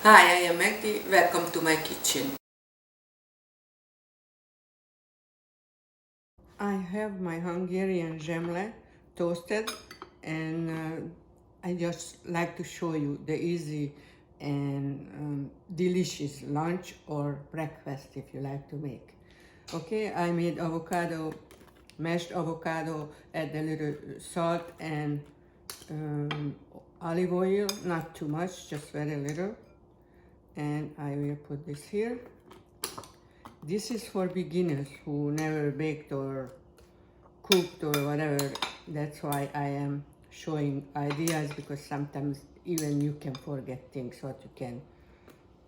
Hi, I am Magdi. Welcome to my kitchen. I have my Hungarian zsemle toasted, and I just like to show you the easy and delicious lunch or breakfast if you like to make. Okay, I made avocado, mashed avocado, add a little salt and olive oil, not too much, just very little. And I will put this here. This is for beginners who never baked or cooked or whatever. That's why I am showing ideas, because sometimes even you can forget things what you can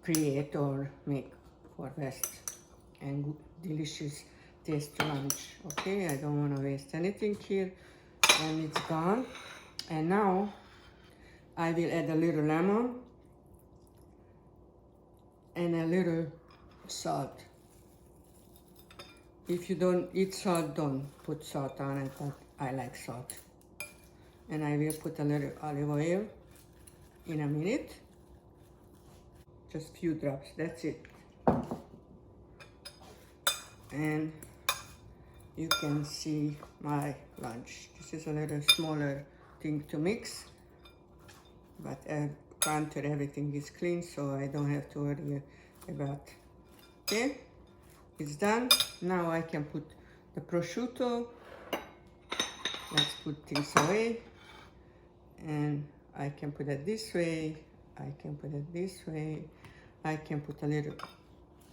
create or make for best and good, delicious taste lunch. Okay, I don't want to waste anything here, and it's gone. And now I will add a little lemon and a little salt. If you don't eat salt, don't put salt on it, but I like salt. And I will put a little olive oil in a minute. Just few drops, that's it. And you can see my lunch. This is a little smaller thing to mix, but counter everything is clean, so I don't have to worry about. Okay, it's done. Now I can put the prosciutto. Let's put things away. And I can put it this way, I can put it this way, I can put a little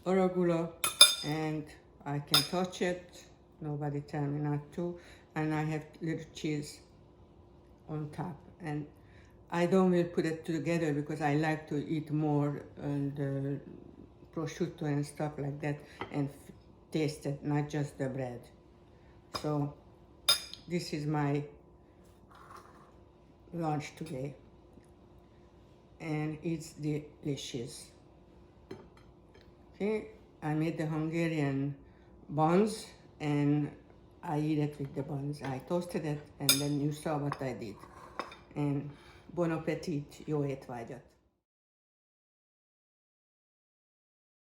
arugola, and I can touch it, nobody tell me not to, and I have little cheese on top. And I don't will put it together because I like to eat more the prosciutto and stuff like that and taste it, not just the bread. So this is my lunch today, and it's delicious. Okay, I made the Hungarian buns and I eat it with the buns. I toasted it, and then you saw what I did. And bon appetit, jó étvágyat!